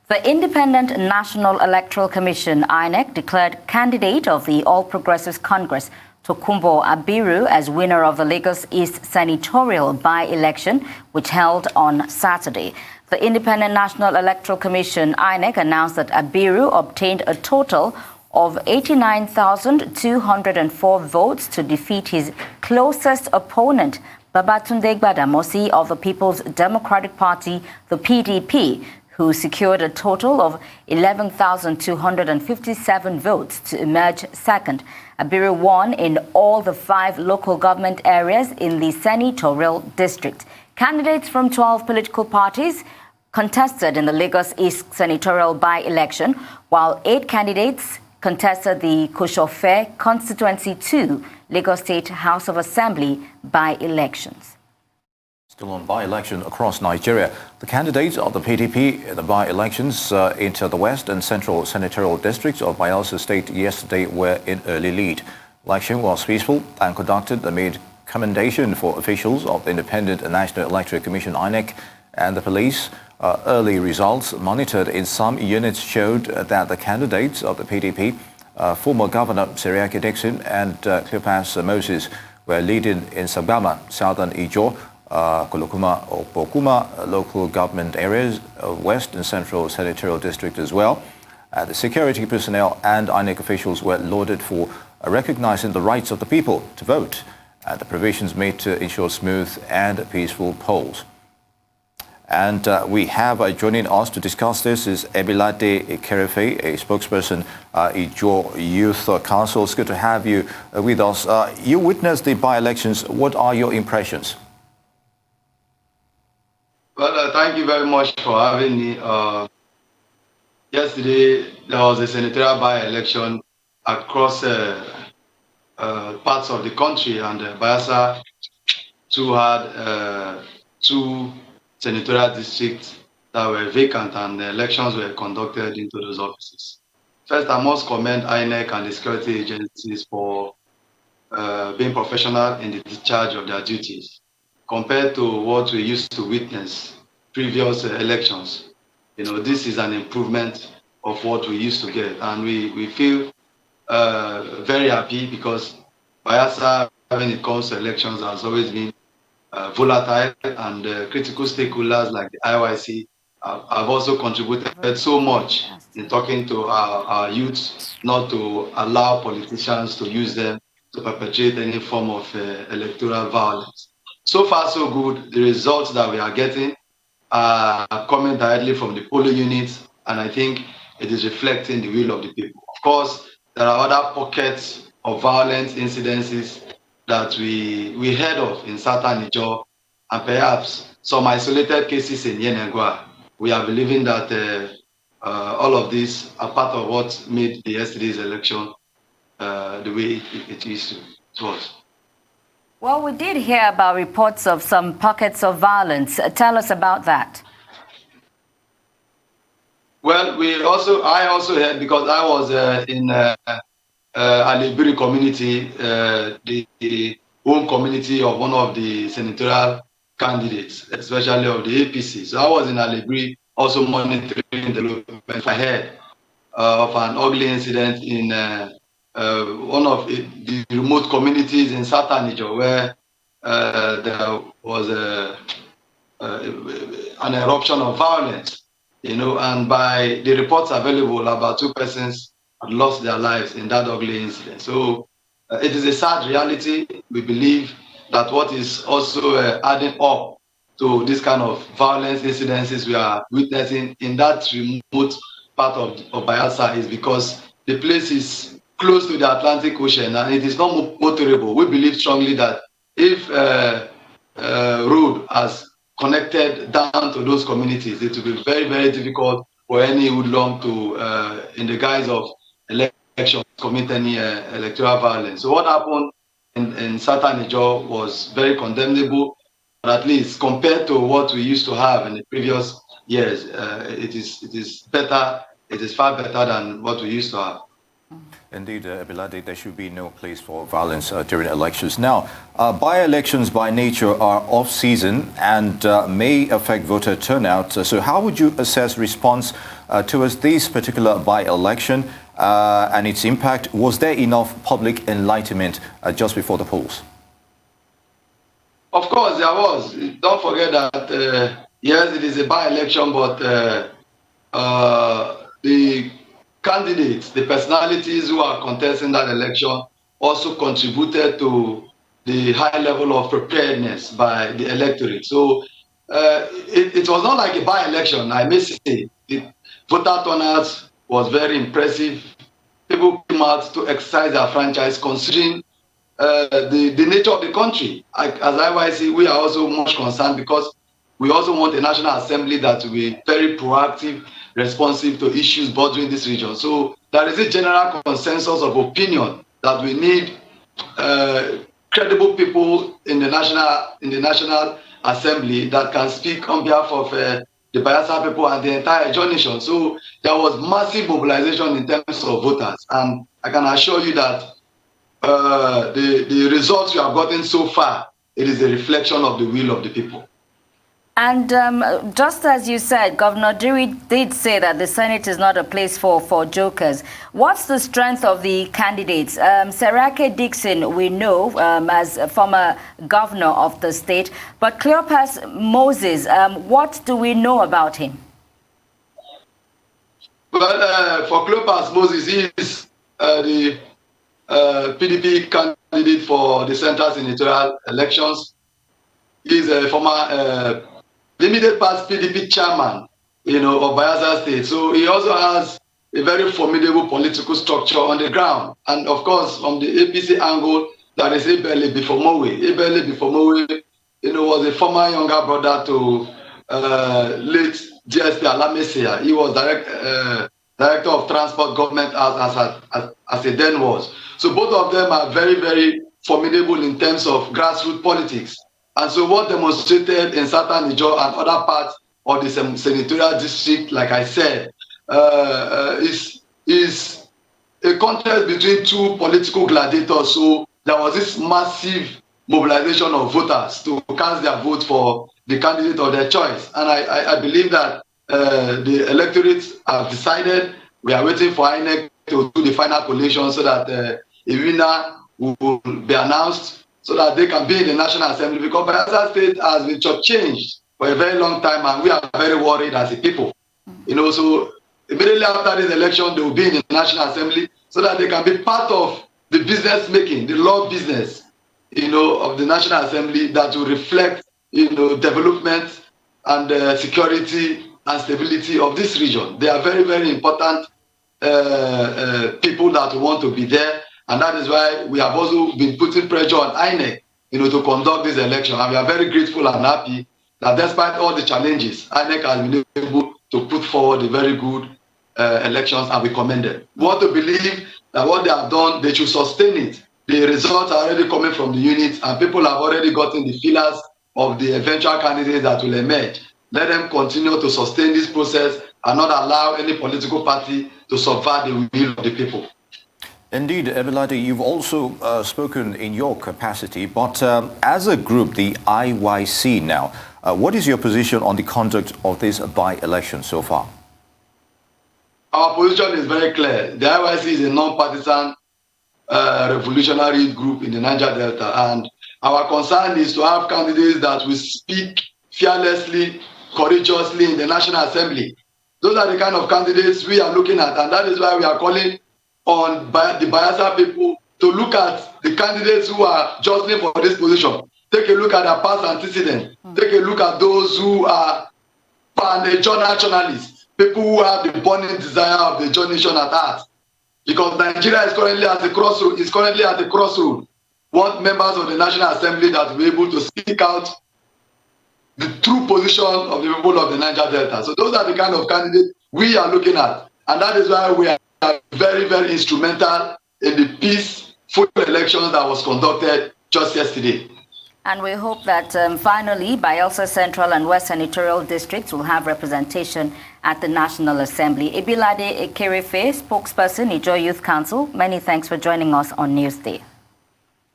The Independent National Electoral Commission, INEC, declared candidate of the All Progressives Congress, Tokunbo Abiru, as winner of the Lagos East senatorial by-election, which held on Saturday. The Independent National Electoral Commission, INEC, announced that Abiru obtained a total of 89,204 votes to defeat his closest opponent, Babatunde Gbadamosi of the People's Democratic Party, the PDP, who secured a total of 11,257 votes to emerge second. Abiru won in all the 5 local government areas in the senatorial district. Candidates from 12 political parties contested in the Lagos East senatorial by-election, while 8 candidates contested the Koshofe Constituency 2 Lagos State House of Assembly by-elections. Still on by-election across Nigeria, the candidates of the PDP in the by-elections into the West and Central Senatorial districts of Bayelsa State yesterday were in early lead. Election was peaceful and conducted amid commendation for officials of the Independent National Electoral Commission (INEC) and the police. Early results monitored in some units showed that the candidates of the PDP, former Governor Seriake Dixon and Cleopas Moses, were leading in Sabama, southern Ijaw, Kolokuma or Bokuma local government areas, West and Central Senatorial District as well. The security personnel and INEC officials were lauded for recognizing the rights of the people to vote and the provisions made to ensure smooth and peaceful polls. And we have joining us to discuss this is Ebilade Ekerefe, a spokesperson, Ijaw Youth Council. It's good to have you with us. You witnessed the by-elections. What are your impressions? Well, thank you very much for having me. Yesterday, there was a senatorial by-election across parts of the country, and Bayelsa too had 2 senatorial districts that were vacant, and the elections were conducted into those offices. First, I must commend INEC and the security agencies for being professional in the discharge of their duties. Compared to what we used to witness previous elections, this is an improvement of what we used to get, and we feel very happy because Bayelsa, when it comes to elections, has always been volatile, and critical stakeholders like the IYC have also contributed so much in talking to our youths not to allow politicians to use them to perpetrate any form of electoral violence. So far, so good. The results that we are getting are coming directly from the polling units, and I think it is reflecting the will of the people. Of course, there are other pockets of violent incidences that we heard of in southern Ijaw, and perhaps some isolated cases in Yenegua. We are believing that all of these are part of what made yesterday's election the way it is to us. Well, we did hear about reports of some pockets of violence. Tell us about that. Well, I also heard, because I was in Abiru community, the home community of one of the senatorial candidates, especially of the APC. So I was in Abiru also monitoring the development. I heard of an ugly incident in one of the remote communities in southern Ijaw, where there was an eruption of violence, and by the reports available, about 2 persons had lost their lives in that ugly incident. So it is a sad reality. We believe that what is also adding up to this kind of violence incidences we are witnessing in that remote part of Bayelsa is because the place is close to the Atlantic Ocean and it is not motorable. We believe strongly that if road has connected down to those communities, it will be very, very difficult for any hoodlum to, in the guise of election, commit any electoral violence. So what happened in southern Ijaw was very condemnable, but at least compared to what we used to have in the previous years, it is better. It is far better than what we used to have. Indeed, Ebilade, there should be no place for violence during elections. Now, by-elections by nature are off-season and may affect voter turnout. So how would you assess response towards this particular by-election and its impact? Was there enough public enlightenment just before the polls? Of course, there was. Don't forget that, yes, it is a by-election, but the candidates, the personalities who are contesting that election also contributed to the high level of preparedness by the electorate. So it was not like a by-election, I may say. The voter turnout was very impressive. People came out to exercise their franchise considering the nature of the country. As IYC, we are also much concerned because we also want a National Assembly that will be very proactive, responsive to issues bordering this region. So there is a general consensus of opinion that we need credible people in the National Assembly that can speak on behalf of the Bayelsa people and the entire Ijaw nation. So there was massive mobilization in terms of voters, and I can assure you that the results we have gotten so far, it is a reflection of the will of the people. And just as you said, Governor Dewey did say that the Senate is not a place for jokers. What's the strength of the candidates? Serake Dixon, we know as a former governor of the state, but Cleopas Moses, what do we know about him? Well, for Cleopas Moses, he is the PDP candidate for the Central Senatorial elections. He is a former limited past PDP chairman, of Bayelsa State. So he also has a very formidable political structure on the ground. And of course, from the APC angle, there is Ebilade Ekerefe, was a former younger brother to late GSP Alamesia. He was director of transport government as he then was. So both of them are very, very formidable in terms of grassroots politics. And so what demonstrated in Southern Ijaw and other parts of the senatorial district, like I said, is a contest between two political gladiators. So there was this massive mobilization of voters to cast their vote for the candidate of their choice. And I believe that the electorates have decided. We are waiting for INEC to do the final collation so that a winner will be announced, so that they can be in the National Assembly, because Bayelsa State has been changed for a very long time, and we are very worried as a people. So immediately after this election, they will be in the National Assembly so that they can be part of the business making, the law business, of the National Assembly that will reflect, development and security and stability of this region. They are very, very important people that want to be there. And that is why we have also been putting pressure on INEC, to conduct this election. And we are very grateful and happy that despite all the challenges, INEC has been able to put forward a very good elections, and we commend them. We want to believe that what they have done, they should sustain it. The results are already coming from the units, and people have already gotten the feelers of the eventual candidates that will emerge. Let them continue to sustain this process and not allow any political party to subvert the will of the people. Indeed, Ebilade, you've also spoken in your capacity, but as a group, the IYC now, what is your position on the conduct of this by-election so far? Our position is very clear. The IYC is a non-partisan revolutionary group in the Niger Delta, and our concern is to have candidates that will speak fearlessly, courageously in the National Assembly. Those are the kind of candidates we are looking at, and that is why we are calling on the Bayelsa people to look at the candidates who are jostling for this position. Take a look at their past antecedents. Take a look at those who are nationalists, people who have the burning desire of the Ijaw nation at heart. Because Nigeria is currently at the crossroad. Want members of the National Assembly that will be able to speak out the true position of the people of the Niger Delta. So those are the kind of candidates we are looking at. And that is why we are very, very instrumental in the peaceful elections that was conducted just yesterday. And we hope that finally Bayelsa Central and West Senatorial Districts will have representation at the National Assembly. Ebilade Ekerefe, spokesperson, Ijaw Youth Council, many thanks for joining us on NEWSDAY.